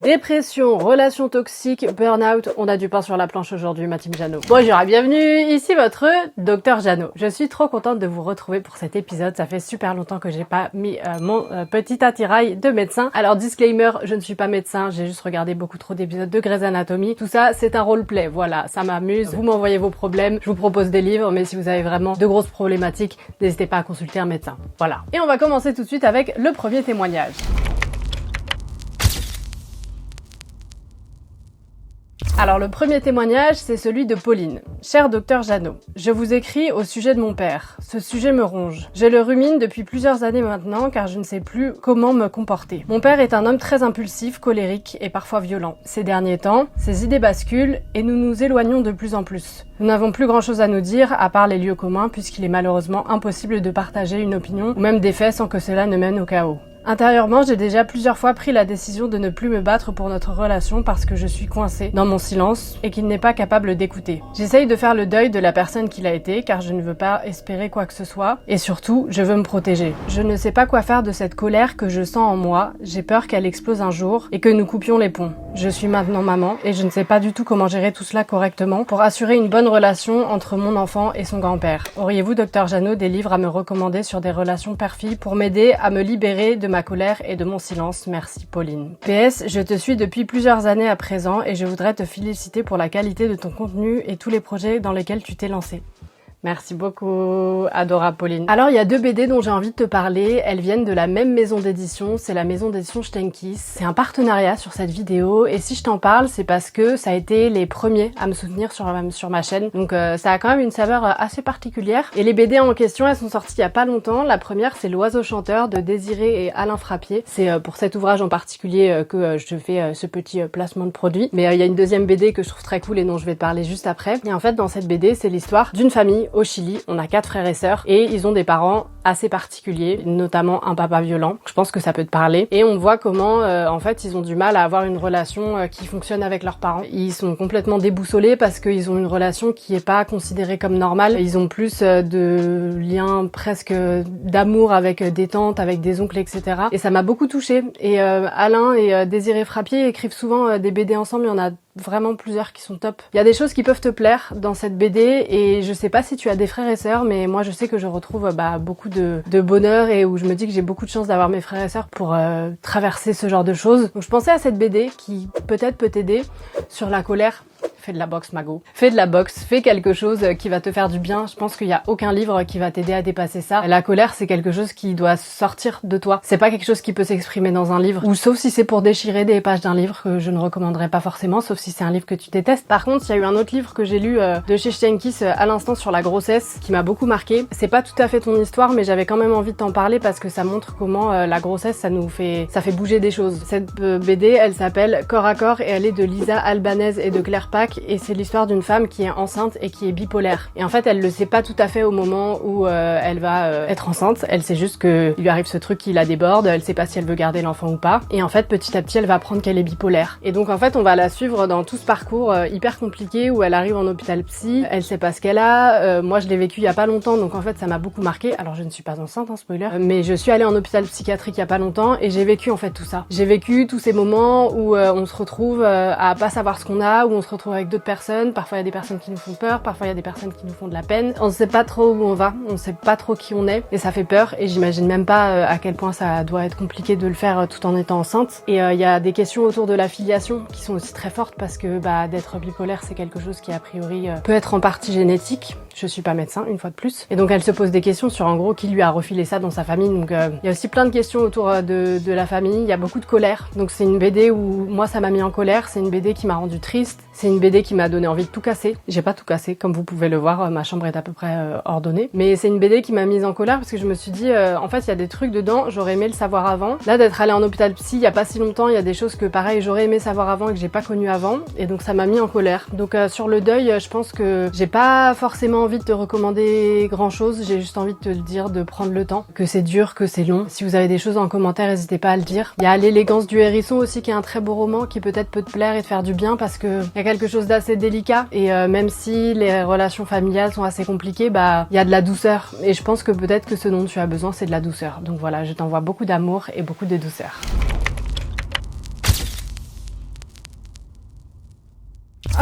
Dépression, relations toxiques, burn-out, on a du pain sur la planche aujourd'hui, ma team Jeannot. Bonjour et bienvenue, ici votre docteur Jeannot. Je suis trop contente de vous retrouver pour cet épisode, ça fait super longtemps que j'ai pas mis mon petit attirail de médecin. Alors disclaimer, je ne suis pas médecin, j'ai juste regardé beaucoup trop d'épisodes de Grey's Anatomy. Tout ça, c'est un roleplay, voilà, ça m'amuse. Vous m'envoyez vos problèmes, je vous propose des livres, mais si vous avez vraiment de grosses problématiques, n'hésitez pas à consulter un médecin. Voilà. Et on va commencer tout de suite avec le premier témoignage. Alors le premier témoignage, c'est celui de Pauline. Cher docteur Jeannot, je vous écris au sujet de mon père. Ce sujet me ronge. Je le rumine depuis plusieurs années maintenant car je ne sais plus comment me comporter. Mon père est un homme très impulsif, colérique et parfois violent. Ces derniers temps, ses idées basculent et nous nous éloignons de plus en plus. Nous n'avons plus grand chose à nous dire à part les lieux communs puisqu'il est malheureusement impossible de partager une opinion ou même des faits sans que cela ne mène au chaos. Intérieurement, j'ai déjà plusieurs fois pris la décision de ne plus me battre pour notre relation parce que je suis coincée dans mon silence et qu'il n'est pas capable d'écouter. J'essaye de faire le deuil de la personne qu'il a été car je ne veux pas espérer quoi que ce soit et surtout, je veux me protéger. Je ne sais pas quoi faire de cette colère que je sens en moi, j'ai peur qu'elle explose un jour et que nous coupions les ponts. Je suis maintenant maman et je ne sais pas du tout comment gérer tout cela correctement pour assurer une bonne relation entre mon enfant et son grand-père. Auriez-vous, docteur Jeannot, des livres à me recommander sur des relations père-fille pour m'aider à me libérer de ma colère et de mon silence? Merci, Pauline. PS, je te suis depuis plusieurs années à présent et je voudrais te féliciter pour la qualité de ton contenu et tous les projets dans lesquels tu t'es lancé. Merci beaucoup, adorable Pauline. Alors, il y a deux BD dont j'ai envie de te parler. Elles viennent de la même maison d'édition, c'est la maison d'édition Steinkies. C'est un partenariat sur cette vidéo et si je t'en parle, c'est parce que ça a été les premiers à me soutenir sur ma chaîne. Donc ça a quand même une saveur assez particulière. Et les BD en question, elles sont sorties il y a pas longtemps. La première, c'est L'Oiseau chanteur de Désiré et Alain Frappier. C'est pour cet ouvrage en particulier que je fais ce petit placement de produit. Mais il y a une deuxième BD que je trouve très cool et dont je vais te parler juste après. Et en fait, dans cette BD, c'est l'histoire d'une famille au Chili. On a 4 frères et sœurs et ils ont des parents assez particuliers, notamment un papa violent. Je pense que ça peut te parler. Et on voit comment, en fait, ils ont du mal à avoir une relation qui fonctionne avec leurs parents. Ils sont complètement déboussolés parce qu'ils ont une relation qui est pas considérée comme normale. Ils ont plus de liens presque d'amour avec des tantes, avec des oncles, etc. Et ça m'a beaucoup touchée. Et Alain et Désiré Frappier écrivent souvent des BD ensemble. Il y en a vraiment plusieurs qui sont top. Il y a des choses qui peuvent te plaire dans cette BD et je sais pas si tu as des frères et sœurs, mais moi je sais que je retrouve beaucoup de bonheur et où je me dis que j'ai beaucoup de chance d'avoir mes frères et sœurs pour traverser ce genre de choses. Donc je pensais à cette BD qui peut-être peut t'aider sur la colère. Fais de la boxe, Mago. Fais de la boxe, fais quelque chose qui va te faire du bien. Je pense qu'il y a aucun livre qui va t'aider à dépasser ça. La colère, c'est quelque chose qui doit sortir de toi. C'est pas quelque chose qui peut s'exprimer dans un livre. Ou sauf si c'est pour déchirer des pages d'un livre que je ne recommanderais pas forcément, sauf si c'est un livre que tu détestes. Par contre, il y a eu un autre livre que j'ai lu de chez Steinkies à l'instant sur la grossesse qui m'a beaucoup marqué. C'est pas tout à fait ton histoire, mais j'avais quand même envie de t'en parler parce que ça montre comment la grossesse, ça fait bouger des choses. Cette BD, elle s'appelle Corps à corps et elle est de Lisa Albanese et de Claire Pack. Et c'est l'histoire d'une femme qui est enceinte et qui est bipolaire. Et en fait, elle le sait pas tout à fait au moment où elle va être enceinte. Elle sait juste que il lui arrive ce truc qui la déborde. Elle sait pas si elle veut garder l'enfant ou pas. Et en fait, petit à petit, elle va apprendre qu'elle est bipolaire. Et donc, en fait, on va la suivre dans tout ce parcours hyper compliqué où elle arrive en hôpital psy. Elle sait pas ce qu'elle a. Moi, je l'ai vécu il y a pas longtemps, donc en fait, ça m'a beaucoup marqué. Alors, je ne suis pas enceinte, hein, spoiler. Mais je suis allée en hôpital psychiatrique il y a pas longtemps et j'ai vécu en fait tout ça. J'ai vécu tous ces moments où on se retrouve à pas savoir ce qu'on a, où on se retrouve avec d'autres personnes, parfois il y a des personnes qui nous font peur, parfois il y a des personnes qui nous font de la peine. On sait pas trop où on va, on sait pas trop qui on est et ça fait peur et j'imagine même pas à quel point ça doit être compliqué de le faire tout en étant enceinte. Et il y a des questions autour de la filiation qui sont aussi très fortes parce que d'être bipolaire c'est quelque chose qui a priori peut être en partie génétique. Je suis pas médecin une fois de plus. Et donc elle se pose des questions sur en gros qui lui a refilé ça dans sa famille. Donc il y a aussi plein de questions autour de la famille, il y a beaucoup de colère. Donc c'est une BD où moi ça m'a mis en colère, c'est une BD qui m'a rendu triste, c'est une BD qui m'a donné envie de tout casser. J'ai pas tout cassé, comme vous pouvez le voir, ma chambre est à peu près ordonnée. Mais c'est une BD qui m'a mise en colère parce que je me suis dit, en fait, il y a des trucs dedans, j'aurais aimé le savoir avant. Là, d'être allée en hôpital psy, il y a pas si longtemps, il y a des choses que pareil, j'aurais aimé savoir avant et que j'ai pas connues avant. Et donc ça m'a mis en colère. Donc sur le deuil, je pense que j'ai pas forcément envie de te recommander grand chose, j'ai juste envie de te le dire, de prendre le temps, que c'est dur, que c'est long. Si vous avez des choses en commentaire, n'hésitez pas à le dire. Il y a L'élégance du hérisson aussi qui est un très beau roman qui peut-être peut te plaire et te faire du bien parce que il y a quelque chose d'assez délicat et même si les relations familiales sont assez compliquées, il y a de la douceur et je pense que peut-être que ce dont tu as besoin c'est de la douceur. Donc voilà, je t'envoie beaucoup d'amour et beaucoup de douceur.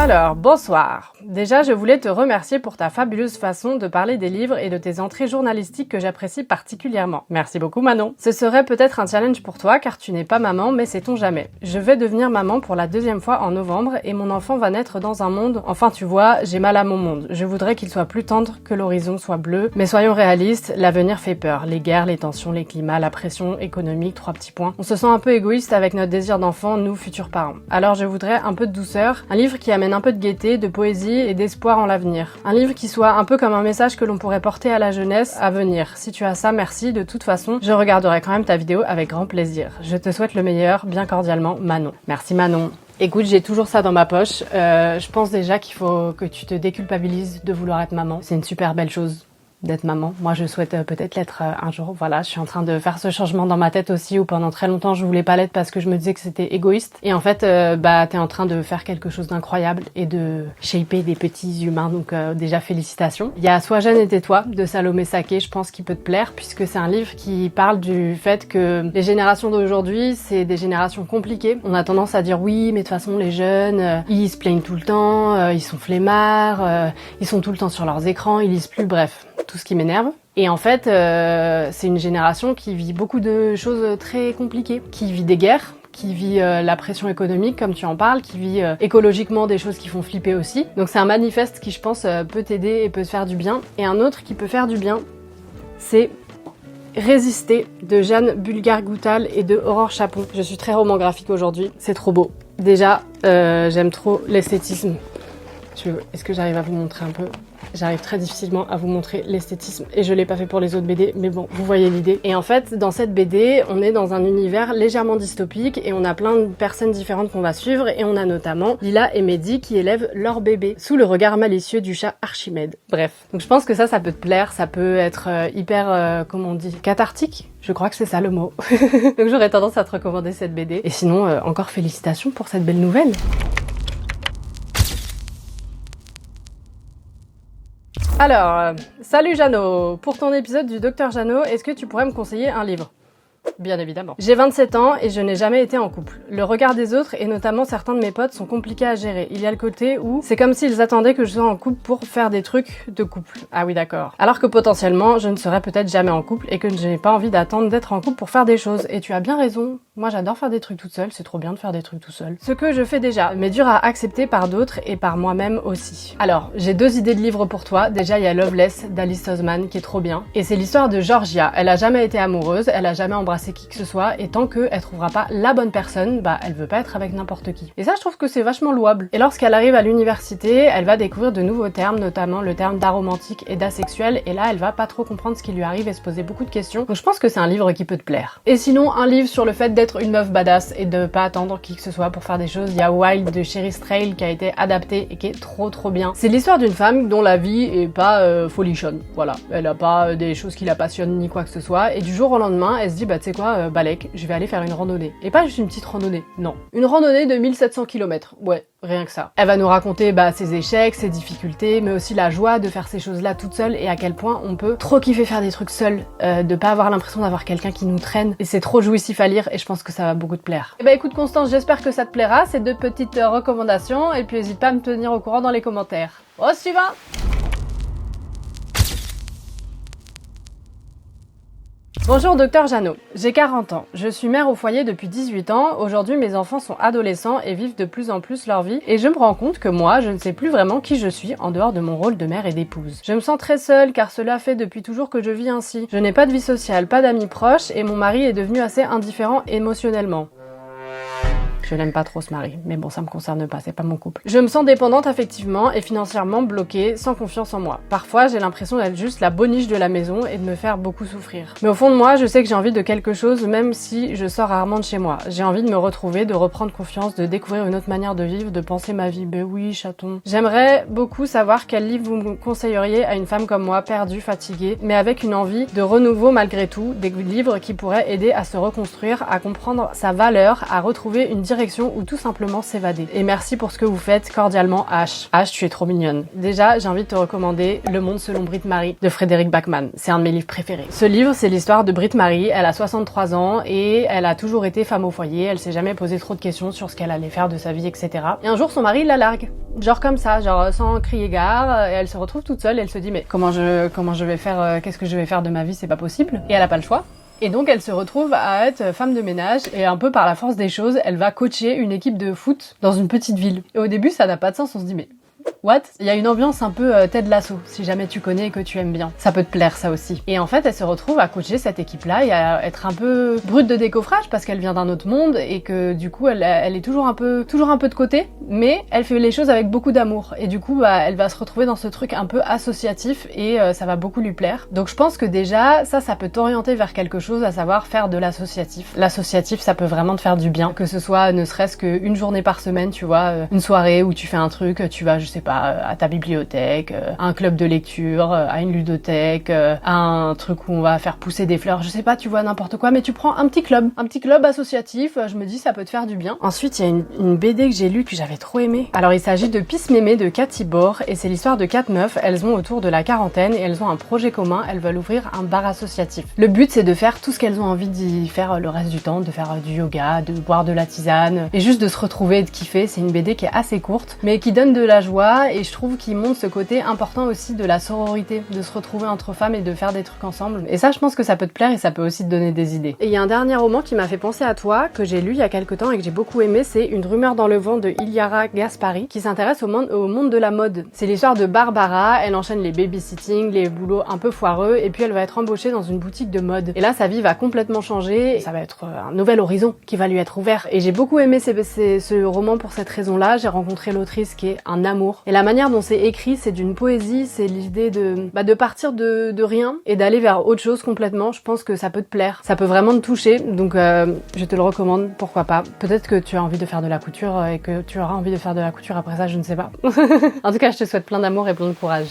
Alors, bonsoir. Déjà, je voulais te remercier pour ta fabuleuse façon de parler des livres et de tes entrées journalistiques que j'apprécie particulièrement. Merci beaucoup Manon. Ce serait peut-être un challenge pour toi car tu n'es pas maman, mais sait-on jamais. Je vais devenir maman pour la 2e fois en novembre et mon enfant va naître dans un monde... Enfin tu vois, j'ai mal à mon monde. Je voudrais qu'il soit plus tendre, que l'horizon soit bleu. Mais soyons réalistes, l'avenir fait peur. Les guerres, les tensions, les climats, la pression économique, 3 petits points. On se sent un peu égoïste avec notre désir d'enfant, nous futurs parents. Alors je voudrais un peu de douceur, un livre qui amène un peu de gaieté, de poésie et d'espoir en l'avenir. Un livre qui soit un peu comme un message que l'on pourrait porter à la jeunesse à venir. Si tu as ça, merci. De toute façon, je regarderai quand même ta vidéo avec grand plaisir. Je te souhaite le meilleur, bien cordialement, Manon. Merci Manon. Écoute, j'ai toujours ça dans ma poche. Je pense déjà qu'il faut que tu te déculpabilises de vouloir être maman. C'est une super belle chose d'être maman. Moi, je souhaite peut-être l'être un jour. Voilà, je suis en train de faire ce changement dans ma tête aussi où pendant très longtemps, je voulais pas l'être parce que je me disais que c'était égoïste. Et en fait, t'es en train de faire quelque chose d'incroyable et de shaper des petits humains. Donc déjà, félicitations. Il y a Sois jeune et tais-toi de Salomé Saké, je pense qu'il peut te plaire puisque c'est un livre qui parle du fait que les générations d'aujourd'hui, c'est des générations compliquées. On a tendance à dire oui, mais de toute façon, les jeunes, ils se plaignent tout le temps, ils sont flemmards, ils sont tout le temps sur leurs écrans, ils lisent plus, bref. Tout ce qui m'énerve. Et en fait, c'est une génération qui vit beaucoup de choses très compliquées, qui vit des guerres, qui vit la pression économique, comme tu en parles, qui vit écologiquement des choses qui font flipper aussi. Donc c'est un manifeste qui, je pense, peut t'aider et peut te faire du bien. Et un autre qui peut faire du bien, c'est Résister de Jeanne Bulgar-Goutal et de Aurore Chapon. Je suis très roman graphique aujourd'hui, c'est trop beau. Déjà, j'aime trop l'esthétisme. Est-ce que j'arrive à vous montrer un peu ? J'arrive très difficilement à vous montrer l'esthétisme et je l'ai pas fait pour les autres BD, mais bon, vous voyez l'idée. Et en fait, dans cette BD, on est dans un univers légèrement dystopique et on a plein de personnes différentes qu'on va suivre et on a notamment Lila et Mehdi qui élèvent leur bébé sous le regard malicieux du chat Archimède. Bref. Donc je pense que ça peut te plaire, ça peut être hyper, comment on dit, cathartique. Je crois que c'est ça le mot. Donc j'aurais tendance à te recommander cette BD. Et sinon, encore félicitations pour cette belle nouvelle. Alors, salut Jeannot. Pour ton épisode du Docteur Jeannot, est-ce que tu pourrais me conseiller un livre ? Bien évidemment. J'ai 27 ans et je n'ai jamais été en couple. Le regard des autres et notamment certains de mes potes sont compliqués à gérer. Il y a le côté où c'est comme s'ils attendaient que je sois en couple pour faire des trucs de couple. Ah oui d'accord. Alors que potentiellement je ne serais peut-être jamais en couple et que je n'ai pas envie d'attendre d'être en couple pour faire des choses. Et tu as bien raison. Moi j'adore faire des trucs toute seule, c'est trop bien de faire des trucs tout seul. Ce que je fais déjà, mais dur à accepter par d'autres et par moi-même aussi. Alors, j'ai 2 idées de livres pour toi. Déjà il y a Loveless d'Alice Oseman qui est trop bien. Et c'est l'histoire de Georgia. Elle a jamais été amoureuse, elle a jamais embrassé qui que ce soit, et tant qu'elle trouvera pas la bonne personne, elle veut pas être avec n'importe qui. Et ça, je trouve que c'est vachement louable. Et lorsqu'elle arrive à l'université, elle va découvrir de nouveaux termes, notamment le terme d'aromantique et d'asexuel, et là, elle va pas trop comprendre ce qui lui arrive et se poser beaucoup de questions. Donc je pense que c'est un livre qui peut te plaire. Et sinon, un livre sur le fait d'être une meuf badass et de pas attendre qui que ce soit pour faire des choses. Il y a Wild de Sherry Trail qui a été adapté et qui est trop bien. C'est l'histoire d'une femme dont la vie est pas folichonne. Voilà. Elle a pas des choses qui la passionnent ni quoi que ce soit, et du jour au lendemain, elle se dit, tu sais quoi, Balek, je vais aller faire une randonnée. Et pas juste une petite randonnée, non. Une randonnée de 1700 km, ouais, rien que ça. Elle va nous raconter ses échecs, ses difficultés, mais aussi la joie de faire ces choses-là toute seule et à quel point on peut trop kiffer faire des trucs seul, de pas avoir l'impression d'avoir quelqu'un qui nous traîne. Et c'est trop jouissif à lire et je pense que ça va beaucoup te plaire. Et écoute Constance, j'espère que ça te plaira, ces 2 petites recommandations, et puis n'hésite pas à me tenir au courant dans les commentaires. Au suivant! Bonjour Docteur Jeannot, j'ai 40 ans, je suis mère au foyer depuis 18 ans, aujourd'hui mes enfants sont adolescents et vivent de plus en plus leur vie et je me rends compte que moi je ne sais plus vraiment qui je suis en dehors de mon rôle de mère et d'épouse. Je me sens très seule car cela fait depuis toujours que je vis ainsi. Je n'ai pas de vie sociale, pas d'amis proches et mon mari est devenu assez indifférent émotionnellement. Je l'aime pas trop ce mari, mais bon ça me concerne pas, c'est pas mon couple. Je me sens dépendante affectivement et financièrement bloquée, sans confiance en moi. Parfois j'ai l'impression d'être juste la boniche de la maison et de me faire beaucoup souffrir. Mais au fond de moi, je sais que j'ai envie de quelque chose même si je sors rarement de chez moi. J'ai envie de me retrouver, de reprendre confiance, de découvrir une autre manière de vivre, de penser ma vie. Ben oui, chaton. J'aimerais beaucoup savoir quel livre vous me conseilleriez à une femme comme moi, perdue, fatiguée, mais avec une envie de renouveau malgré tout, des livres qui pourraient aider à se reconstruire, à comprendre sa valeur, à retrouver une direction direction ou tout simplement s'évader. Et merci pour ce que vous faites, cordialement H. H, tu es trop mignonne. Déjà, j'ai envie de te recommander Le Monde selon Britt-Marie de Frédéric Bachmann. C'est un de mes livres préférés. Ce livre, c'est l'histoire de Britt-Marie. Elle a 63 ans et elle a toujours été femme au foyer. Elle s'est jamais posé trop de questions sur ce qu'elle allait faire de sa vie, etc. Et un jour, son mari la largue. Genre comme ça, genre sans crier gare. Et elle se retrouve toute seule et elle se dit mais comment je vais faire, qu'est-ce que je vais faire de ma vie, c'est pas possible. Et elle a pas le choix. Et donc elle se retrouve à être femme de ménage et un peu par la force des choses, elle va coacher une équipe de foot dans une petite ville. Et au début ça n'a pas de sens, on se dit mais what? Il y a une ambiance un peu Ted Lasso, si jamais tu connais et que tu aimes bien. Ça peut te plaire ça aussi. Et en fait elle se retrouve à coacher cette équipe-là et à être un peu brute de décoffrage parce qu'elle vient d'un autre monde et que du coup elle est toujours un peu de côté, mais elle fait les choses avec beaucoup d'amour. Et du coup elle va se retrouver dans ce truc un peu associatif et ça va beaucoup lui plaire. Donc je pense que déjà ça peut t'orienter vers quelque chose, à savoir faire de l'associatif. L'associatif ça peut vraiment te faire du bien, que ce soit ne serait-ce qu'une journée par semaine, tu vois, une soirée où tu fais un truc, tu vas je sais pas, à ta bibliothèque, à un club de lecture, à une ludothèque, à un truc où on va faire pousser des fleurs, je sais pas, tu vois, n'importe quoi, mais tu prends un petit club associatif, je me dis ça peut te faire du bien. Ensuite, il y a une BD que j'ai lue que j'avais trop aimée. Alors il s'agit de Pisse Mémé de Cathy Bord et c'est l'histoire de 4 meufs, elles ont autour de la quarantaine et elles ont un projet commun, elles veulent ouvrir un bar associatif. Le but c'est de faire tout ce qu'elles ont envie d'y faire le reste du temps, de faire du yoga, de boire de la tisane et juste de se retrouver et de kiffer. C'est une BD qui est assez courte mais qui donne de la joie et je trouve qu'il montre ce côté important aussi de la sororité, de se retrouver entre femmes et de faire des trucs ensemble. Et ça je pense que ça peut te plaire et ça peut aussi te donner des idées. Et il y a un dernier roman qui m'a fait penser à toi, que j'ai lu il y a quelques temps et que j'ai beaucoup aimé, c'est Une rumeur dans le vent de Iliara Gaspari, qui s'intéresse au monde de la mode. C'est l'histoire de Barbara, elle enchaîne les babysitting, les boulots un peu foireux et puis elle va être embauchée dans une boutique de mode. Et là sa vie va complètement changer et ça va être un nouvel horizon qui va lui être ouvert. Et j'ai beaucoup aimé ce roman pour cette raison-là. J'ai rencontré l'autrice qui est un amour. Et la manière dont c'est écrit, c'est d'une poésie, c'est l'idée de partir de rien et d'aller vers autre chose complètement. Je pense que ça peut te plaire, ça peut vraiment te toucher, donc je te le recommande, pourquoi pas. Peut-être que tu as envie de faire de la couture et que tu auras envie de faire de la couture après ça, je ne sais pas. En tout cas, je te souhaite plein d'amour et plein de courage.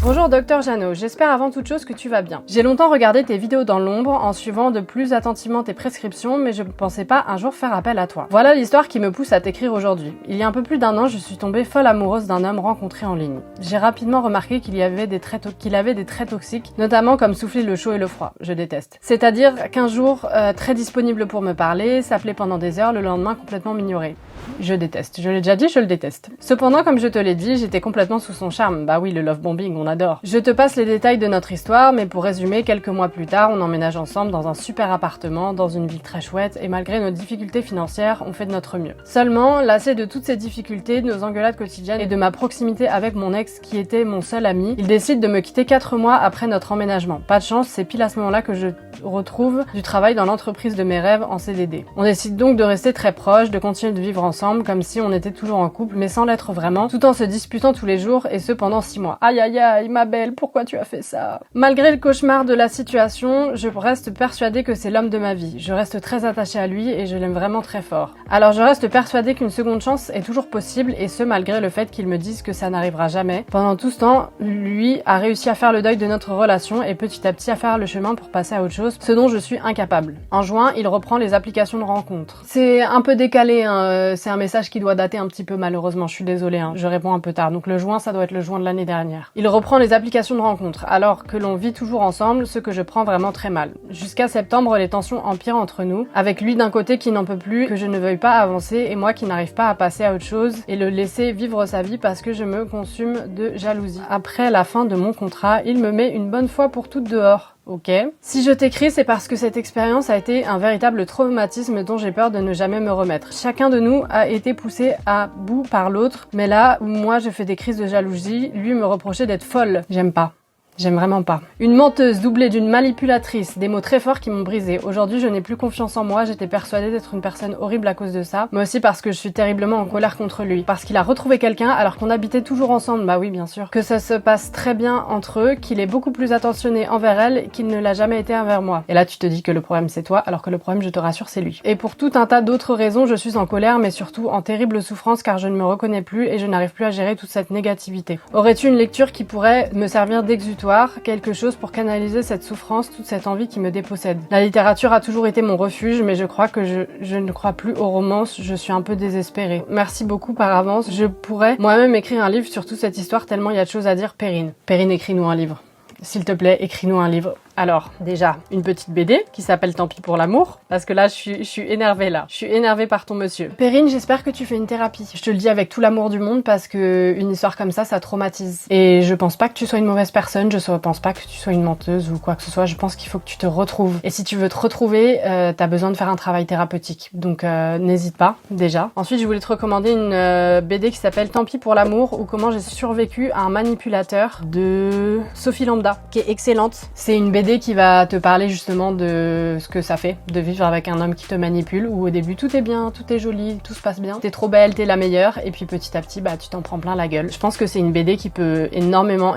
Bonjour Docteur Jeannot, j'espère avant toute chose que tu vas bien. J'ai longtemps regardé tes vidéos dans l'ombre en suivant de plus attentivement tes prescriptions, mais je ne pensais pas un jour faire appel à toi. Voilà l'histoire qui me pousse à t'écrire aujourd'hui. Il y a un peu plus d'1 an, je suis tombée folle amoureuse d'un homme rencontré en ligne. J'ai rapidement remarqué qu'il avait des traits toxiques, notamment comme souffler le chaud et le froid. Je déteste. C'est-à-dire qu'un jour, très disponible pour me parler, s'appeler pendant des heures, le lendemain complètement m'ignorer. Je déteste. Je l'ai déjà dit, je le déteste. Cependant, comme je te l'ai dit, j'étais complètement sous son charme. Bah oui, le love bombing, on adore. Je te passe les détails de notre histoire, mais pour résumer, quelques mois plus tard, on emménage ensemble dans un super appartement, dans une ville très chouette, et malgré nos difficultés financières, on fait de notre mieux. Seulement, lassé de toutes ces difficultés, de nos engueulades quotidiennes et de ma proximité avec mon ex, qui était mon seul ami, il décide de me quitter 4 mois après notre emménagement. Pas de chance, c'est pile à ce moment-là que je retrouve du travail dans l'entreprise de mes rêves en CDD. On décide donc de rester très proches, de continuer de vivre ensemble, comme si on était toujours en couple, mais sans l'être vraiment, tout en se disputant tous les jours, et ce pendant 6 mois. Aïe aïe aïe, ma belle, pourquoi tu as fait ça? Malgré le cauchemar de la situation, je reste persuadée que c'est l'homme de ma vie. Je reste très attachée à lui et je l'aime vraiment très fort. Alors je reste persuadée qu'une seconde chance est toujours possible, et ce malgré le fait qu'il me dise que ça n'arrivera jamais. Pendant tout ce temps, lui a réussi à faire le deuil de notre relation et petit à petit à faire le chemin pour passer à autre chose, ce dont je suis incapable. En juin, il reprend les applications de rencontres. C'est un peu décalé, hein. C'est un message qui doit dater un petit peu malheureusement, je suis désolée, hein. Je réponds un peu tard, donc le juin ça doit être le juin de l'année dernière. Il reprend les applications de rencontres, alors que l'on vit toujours ensemble, ce que je prends vraiment très mal. Jusqu'à septembre, les tensions empirent entre nous, avec lui d'un côté qui n'en peut plus, que je ne veuille pas avancer, et moi qui n'arrive pas à passer à autre chose et le laisser vivre sa vie parce que je me consume de jalousie. Après la fin de mon contrat, il me met une bonne fois pour toutes dehors. Ok. Si je t'écris, c'est parce que cette expérience a été un véritable traumatisme dont j'ai peur de ne jamais me remettre. Chacun de nous a été poussé à bout par l'autre, mais là où moi je fais des crises de jalousie, lui me reprochait d'être folle. J'aime pas. J'aime vraiment pas. Une menteuse doublée d'une manipulatrice, des mots très forts qui m'ont brisée. Aujourd'hui, je n'ai plus confiance en moi, j'étais persuadée d'être une personne horrible à cause de ça, mais aussi parce que je suis terriblement en colère contre lui. Parce qu'il a retrouvé quelqu'un alors qu'on habitait toujours ensemble, bah oui bien sûr. Que ça se passe très bien entre eux, qu'il est beaucoup plus attentionné envers elle qu'il ne l'a jamais été envers moi. Et là tu te dis que le problème c'est toi, alors que le problème, je te rassure, c'est lui. Et pour tout un tas d'autres raisons, je suis en colère, mais surtout en terrible souffrance car je ne me reconnais plus et je n'arrive plus à gérer toute cette négativité. Aurais-tu une lecture qui pourrait me servir d'exutoire exutoire, quelque chose pour canaliser cette souffrance, toute cette envie qui me dépossède. La littérature a toujours été mon refuge, mais je crois que je ne crois plus aux romances, je suis un peu désespérée. Merci beaucoup par avance, je pourrais moi-même écrire un livre sur toute cette histoire tellement il y a de choses à dire. Perrine. Perrine, écris-nous un livre. S'il te plaît, écris-nous un livre. Alors, déjà, une petite BD qui s'appelle Tant pis pour l'amour, parce que là, je suis énervée là. Je suis énervée par ton monsieur. Perrine, j'espère que tu fais une thérapie. Je te le dis avec tout l'amour du monde parce que une histoire comme ça traumatise. Et je pense pas que tu sois une mauvaise personne, je pense pas que tu sois une menteuse ou quoi que ce soit, je pense qu'il faut que tu te retrouves. Et si tu veux te retrouver, t'as besoin de faire un travail thérapeutique. Donc, n'hésite pas, déjà. Ensuite, je voulais te recommander une BD qui s'appelle Tant pis pour l'amour ou comment j'ai survécu à un manipulateur de Sophie Lambda, qui est excellente. C'est une BD qui va te parler justement de ce que ça fait de vivre avec un homme qui te manipule, où au début tout est bien, tout est joli, tout se passe bien, t'es trop belle, t'es la meilleure, et puis petit à petit bah tu t'en prends plein la gueule. Je pense que c'est une BD qui peut énormément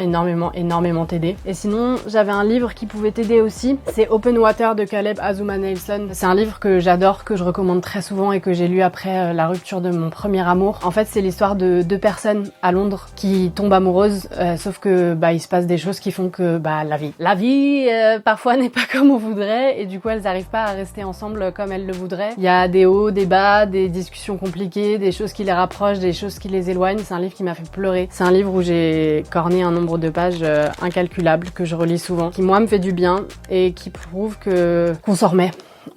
t'aider. Et sinon j'avais un livre qui pouvait t'aider aussi, c'est Open Water de Caleb Azuma Nelson. C'est un livre que j'adore, que je recommande très souvent et que j'ai lu après la rupture de mon premier amour. En fait c'est l'histoire de deux personnes à Londres qui tombent amoureuses, sauf que bah il se passe des choses qui font que bah la vie parfois n'est pas comme on voudrait et du coup elles n'arrivent pas à rester ensemble comme elles le voudraient. Il y a des hauts, des bas, des discussions compliquées, des choses qui les rapprochent, des choses qui les éloignent. C'est un livre qui m'a fait pleurer. C'est un livre où j'ai corné un nombre de pages incalculable que je relis souvent, qui moi me fait du bien et qui prouve qu'on s'en remet.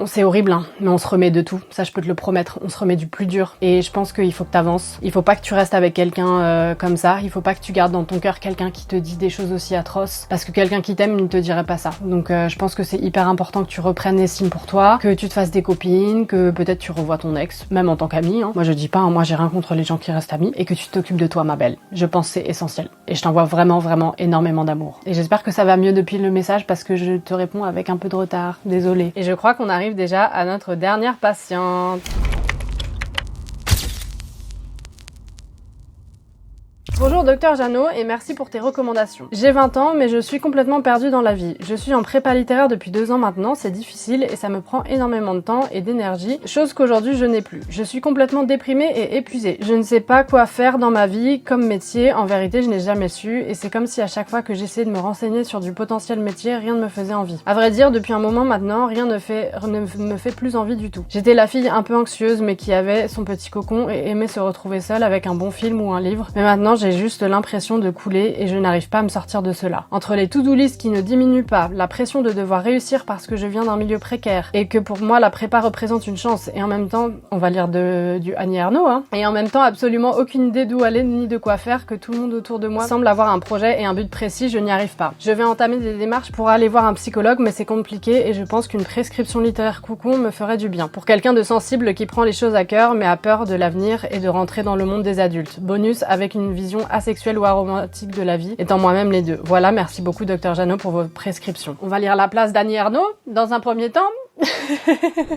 C'est horrible, hein, mais on se remet de tout. Ça, je peux te le promettre. On se remet du plus dur. Et je pense qu'il faut que t'avances. Il faut pas que tu restes avec quelqu'un comme ça. Il faut pas que tu gardes dans ton cœur quelqu'un qui te dit des choses aussi atroces. Parce que quelqu'un qui t'aime ne te dirait pas ça. Donc, je pense que c'est hyper important que tu reprennes estime pour toi, que tu te fasses des copines, que peut-être tu revois ton ex, même en tant qu'amie. Hein. Moi, je dis pas, hein, moi, j'ai rien contre les gens qui restent amis. Et que tu t'occupes de toi, ma belle. Je pense que c'est essentiel. Et je t'envoie vraiment énormément d'amour. Et j'espère que ça va mieux depuis le message parce que je te réponds avec un peu de retard. Désolée. Et je crois qu'on arrive déjà à notre dernière patiente. Bonjour Docteur Jeannot et merci pour tes recommandations. J'ai 20 ans mais je suis complètement perdue dans la vie. Je suis en prépa littéraire depuis 2 ans maintenant, c'est difficile et ça me prend énormément de temps et d'énergie, chose qu'aujourd'hui je n'ai plus. Je suis complètement déprimée et épuisée. Je ne sais pas quoi faire dans ma vie comme métier, en vérité je n'ai jamais su et c'est comme si à chaque fois que j'essayais de me renseigner sur du potentiel métier, rien ne me faisait envie. À vrai dire, depuis un moment maintenant, rien ne me fait plus envie du tout. J'étais la fille un peu anxieuse mais qui avait son petit cocon et aimait se retrouver seule avec un bon film ou un livre. Mais maintenant j'ai juste l'impression de couler et je n'arrive pas à me sortir de cela. Entre les to-do list qui ne diminuent pas, la pression de devoir réussir parce que je viens d'un milieu précaire et que pour moi la prépa représente une chance et en même temps, on va lire du Annie Ernaux, hein, et en même temps absolument aucune idée d'où aller ni de quoi faire, que tout le monde autour de moi semble avoir un projet et un but précis, je n'y arrive pas. Je vais entamer des démarches pour aller voir un psychologue mais c'est compliqué et je pense qu'une prescription littéraire coucou me ferait du bien. Pour quelqu'un de sensible qui prend les choses à cœur mais a peur de l'avenir et de rentrer dans le monde des adultes. Bonus avec une vision asexuelle ou aromantique de la vie, étant moi-même les deux. Voilà, merci beaucoup Docteur Jeannot pour vos prescriptions. On va lire La place d'Annie Ernaux dans un premier temps.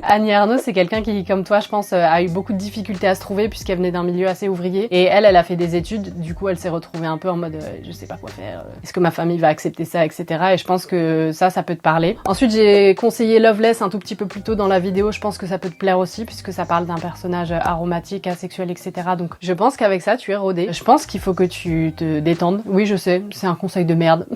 Annie Ernaux, c'est quelqu'un qui, comme toi, je pense, a eu beaucoup de difficultés à se trouver puisqu'elle venait d'un milieu assez ouvrier. Et elle a fait des études, du coup, elle s'est retrouvée un peu en mode je sais pas quoi faire, est-ce que ma famille va accepter ça, etc. Et je pense que ça peut te parler. Ensuite, j'ai conseillé Loveless un tout petit peu plus tôt dans la vidéo, je pense que ça peut te plaire aussi puisque ça parle d'un personnage aromatique, asexuel, etc. Donc, je pense qu'avec ça, tu es rodée. Je pense qu'il faut que tu te détendes. Oui, je sais, c'est un conseil de merde.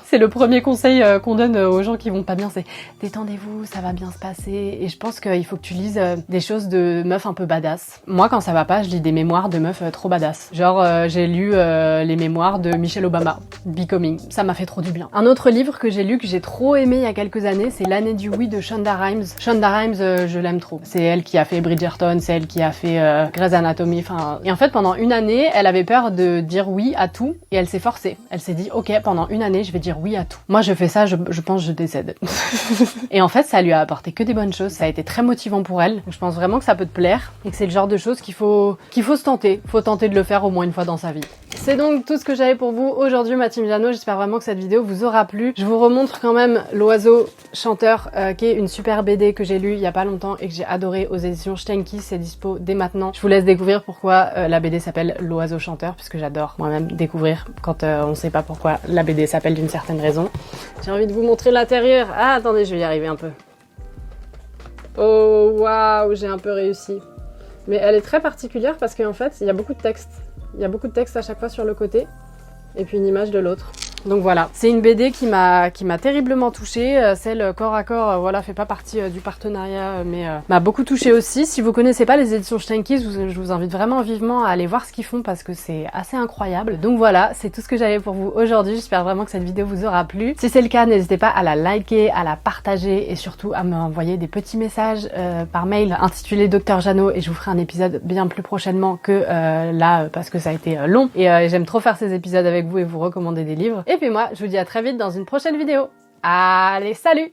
C'est le premier conseil qu'on donne aux gens qui vont pas bien, c'est détendez-vous, ça va bien se passer. Et je pense qu'il faut que tu lises des choses de meufs un peu badass. Moi, quand ça va pas, je lis des mémoires de meufs trop badass. Genre, j'ai lu les mémoires de Michelle Obama, Becoming. Ça m'a fait trop du bien. Un autre livre que j'ai lu, que j'ai trop aimé il y a quelques années, c'est L'année du oui de Shonda Rhimes. Shonda Rhimes, je l'aime trop. C'est elle qui a fait Bridgerton, c'est elle qui a fait Grey's Anatomy, enfin... Et en fait, pendant une année, elle avait peur de dire oui à tout et elle s'est forcée. Elle s'est dit, ok, pendant une année, je vais dire oui à tout. Moi, je fais ça, je pense que je décède. Et en fait, ça lui a apporté que des bonnes choses. Ça a été très motivant pour elle. Donc, je pense vraiment que ça peut te plaire et que c'est le genre de choses qu'il faut se tenter. Faut tenter de le faire au moins une fois dans sa vie. C'est donc tout ce que j'avais pour vous aujourd'hui, ma team Jeannot. J'espère vraiment que cette vidéo vous aura plu. Je vous remontre quand même L'Oiseau Chanteur, qui est une super BD que j'ai lue il y a pas longtemps et que j'ai adoré aux éditions Steinki. C'est dispo dès maintenant. Je vous laisse découvrir pourquoi la BD s'appelle L'Oiseau Chanteur, puisque j'adore moi-même découvrir quand on sait pas pourquoi la BD s'appelle d'une certaine raison. J'ai envie de vous montrer l'intérieur. Ah, attendez, je vais y arriver un peu. Oh, waouh, j'ai un peu réussi. Mais elle est très particulière parce qu'en fait, il y a beaucoup de texte. Il y a beaucoup de texte à chaque fois sur le côté. Et puis une image de l'autre. Donc voilà, c'est une BD qui m'a terriblement touchée. Celle corps à corps, voilà, fait pas partie du partenariat, mais m'a beaucoup touchée aussi. Si vous connaissez pas les éditions Steinkies, je vous invite vraiment vivement à aller voir ce qu'ils font parce que c'est assez incroyable. Donc voilà, c'est tout ce que j'avais pour vous aujourd'hui. J'espère vraiment que cette vidéo vous aura plu. Si c'est le cas, n'hésitez pas à la liker, à la partager et surtout à m'envoyer des petits messages par mail intitulé Dr Jeannot et je vous ferai un épisode bien plus prochainement que là parce que ça a été long et j'aime trop faire ces épisodes avec vous et vous recommander des livres. Et puis moi, je vous dis à très vite dans une prochaine vidéo. Allez, salut!